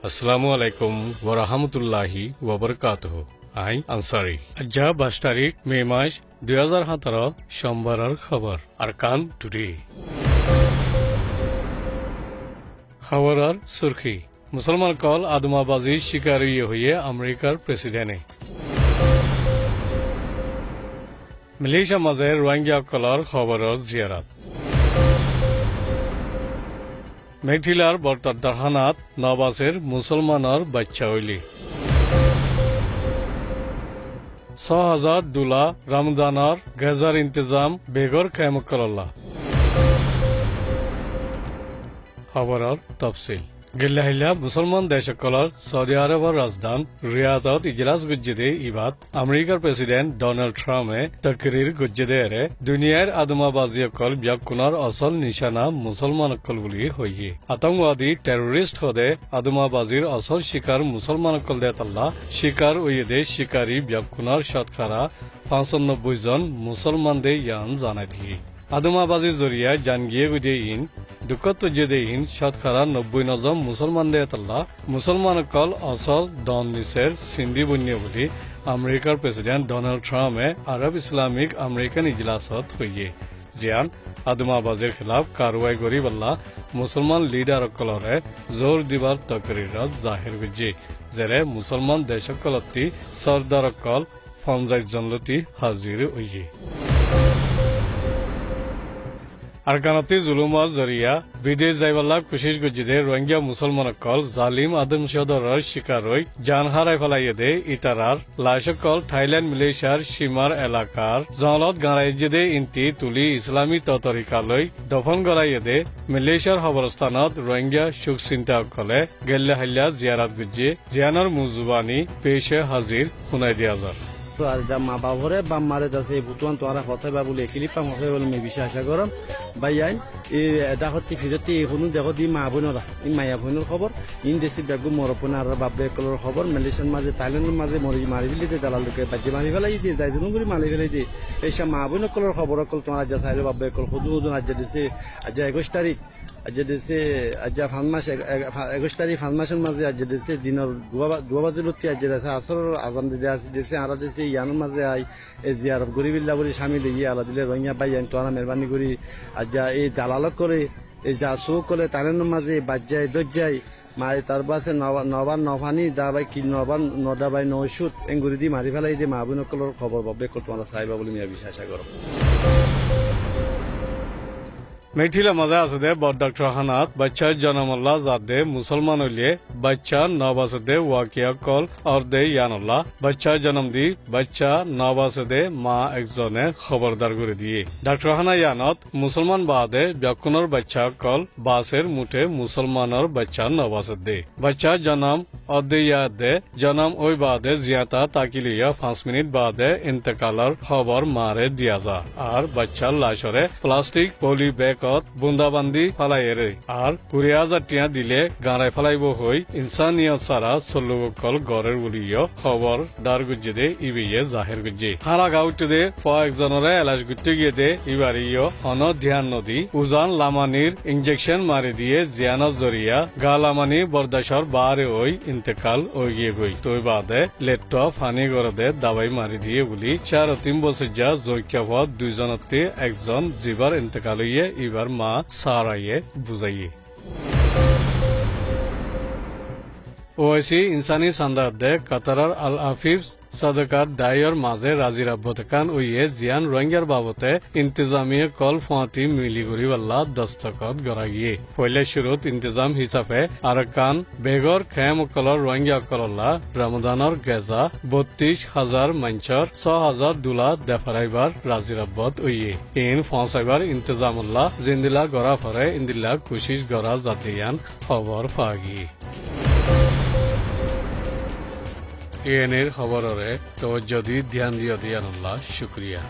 আসসালামু আলাইকুম ওয়া রাহমাতুল্লাহি ওয়া বারাকাতুহু আই আনসারি আজ 22 তারিখ মে মাস 2017 সোমবারের খবর আরকান টুডে খবরের সুরখি মুসলমান কল আদমাবাজি শিকারী হয়ে আমেরিকার প্রেসিডেন্টে মালয়েশিয়া মাঝে রোহিঙ্গা কলর খবরের জিয়ারত মেঘিলার বর্তাদারহানাত নবাসের মুসলমানের বাচ্চা হইলি 6000 দুলা রমজানের গেজার ইন্তজাম বেগর কায়েম করল্লা খবরের তফসিল গিল্লাহিল্লা মুসলমান দেশকলর সৌদি আরবের রাজধান রিয়াদত ইজলাস গুজ্জেদে ইবাদ আমেরিকার প্রেসিডেন্ট ডোনাল্ড ট্রাম্পে তকরির গুজ্জেদে এরে দুনিয়ার আদমাবাজি অকল ব্যাকুনার আসল নিশানা মুসলমান অকল বলি হইয়ে আতঙ্কবাদী টেরোরিস্ট হদে আদমাবাজির আসল শিকার মুসলমান অকল দে তাল্লা শিকার ওয়েদে শিকারী ব্যাকুনার শতকরা 95 জন মুসলমান দে ইয়ান জানাই দিয়ে আদমাবাজির জরিয়া জানগিয়ে গুজে ইন দুঃখত জেদে ইন শতকরা 90 জন মুসলমান দে তাল্লা মুসলমান অকল আসল দন নিসের সিন্ধি বন্য বলি আমেরিকার প্রেসিডেন্ট ডোনাল্ড ট্রাম্পে আরব ইসলামিক আমেরিকান ইজলাসত হইয়ে জিয়ান আদমাবাজির খিলাফ কারওয়াই করি বল্লা মুসলমান লিডার অকলরে জোর দিবার তকরিরত জাহির গুজে জেরে মুসলমান দেশকলতি সর্দার অকল 50 জনলতি হাজির হইয়ে আরকানতি জুলুমার জরিয়া বিদেশ যাইবাল্লা কোশিশ গুজিদে রোহিঙ্গা মুসলমান অকল জালিম আদমশদরের শিকার হই জান হারাই ফেলাইয়ে দে ইতারার লাশকল থাইল্যান্ড মালয়েশিয়ার সীমার এলাকার জলত গাঁড়াইজে ইন্তি তুলি ইসলামী তরিকালৈ দফন গড়াইয়ে দে মালয়েশিয়ার খবরস্থানত রোহিঙ্গা সুখ চিন্তা অকলে গেল্লা হাল্লা জিয়ারাত গুজিয়ে জিয়ানোর মুজবানি পেশে হাজির শুনাই দিয়া যার আর যা মা বাবরে বাম মারে যাচ্ছে বুতুয়ান তোরা কথা বা বলে ক্লিপা মশাই বলে মে বিশ্বাস করম ভাই এটা হতে ফিরতে এখন দেখো দি মা বোনরা ইন মায়া বোনের খবর ইন দেশি বেগু মরপন আর বাপে কলর খবর মালয়েশিয়ার মাঝে থাইল্যান্ডের মাঝে মারি ফেলিতে দালালকে বাজে মারি ফেলাই দিয়ে যাই দুন করে মারি ফেলাই দিয়ে এইসব মা বোনের কলর খবর কল তোমার যা চাইলে বাপে কল সদু সদু আজ দিছে আজ 21 তারিখ আজ দিছে আজ 21 তারিখ 5 মাসের মাঝে আজ দিছে দিনের 2 বাজে লতি আজ দিছে আসর আজান দিছে আর দিছে ইয়ানোর মাঝে আই জিয়ারত গরিবিল্লা বলে স্বামী দিয়ে আলা দিলে রোহিঙ্গা ভাই তোরা মেহরবানি করি আজ এই দালালত করে এই যা শো করে তালের মাঝে বাজ্যায় দজ্জায় মায়ে তার বাসে নবান নভানি দা ভাই কি নবান নদা ভাই নয়সুত এঙ্গুরি দি মারি ফেলাই দিয়ে মা বোনকলর খবর পাবে তোমরা চাইবা বলে মিয়া বিশ্বাস করো মেঘিলা মাঝে আছে দে বরডাক্টর হানাত বাচ্চা জনমল্লা জাদে মুসলমান হইলে বাচ্চা নবাসদে ওয়াকিয়া কল আর দে ইয়ানুল্লাহ বাচ্চা জন্ম দি বাচ্চা নবাসদে মা একজনে খবরদার করে দিয়ে ডাক্তার হানা ইয়ানত মুসলমান বাদে ব্যাকুনর বাচ্চা কল বাসের মুঠে মুসলমানের বাচ্চা নবাসদ দে বাচ্চা জন্ম অদে ইয়াদে জন্ম ওই বাদে জিয়াতা তাকিলিয়া 5 মিনিট বাদে ইন্তেকালর খবর মারে দিয়া যা আর বাচ্চার লাশরে প্লাস্টিক পলি ব্যাগ বুন্দাবান্দি ফালাইয়ে আর 20,000 টিয়া দিলে গাঁড়াই ফালাইব হই ইনসানিয়ত সারা সল্লুকল গড়ের বলিও খবর দার গুজ্জে ইবিয়ে জাহের গুজ্জে হারা গাউটে একজনরে এলাশ গুটে গিয়ে দে ইবারিও অন ধ্যান নদী উজান লামানির ইঞ্জেকশন মারি দিয়ে জিয়ানত জরিয়া গা লামানি বরদাসর বারে ওই ইন্তেকাল ওই গিয়ে গই তোই বাদে লেট ফানি গড়ে দাবাই মারি দিয়ে বলি 4-3 বছর যা জৈক্য হওয়া 2 জনতে একজন জিবার ইন্তেকাল হইয়ে ইবার মা সারাইয়ে বুঝাইয়ে ওআইসি ইনসানি সান্দাদে কাতারার আল আফিফ সদকাত দায়র মাঝে রাজির আব্বতকান ওইয়ে জিয়ান রোহিঙ্গার বাবতে ইন্তজামিয়ে কল ফাঁতি মিলিগুড়ি বাল্লা দস্তখত গড়া গিয়ে পয়লা শুরুত ইন্তজাম হিসাবে আরকান বেগর খেম কলর রোহিঙ্গা কলল্লা রমদানর গেজা 32,000 মঞ্চর 6,000 দুলা দেফারাইবার রাজির আব্বত ওইয়ে ইন ফাঁসাইবার ইন্তজামুল্লাহ জিন্দিলা গড়া ফরে ইন্দিল্লা কুশিস গড়া জাতিয়ান খবর ফাগি এনের খবরের তো যদি ধ্যান দিয়ানুল্লাহ শুক্রিয়া।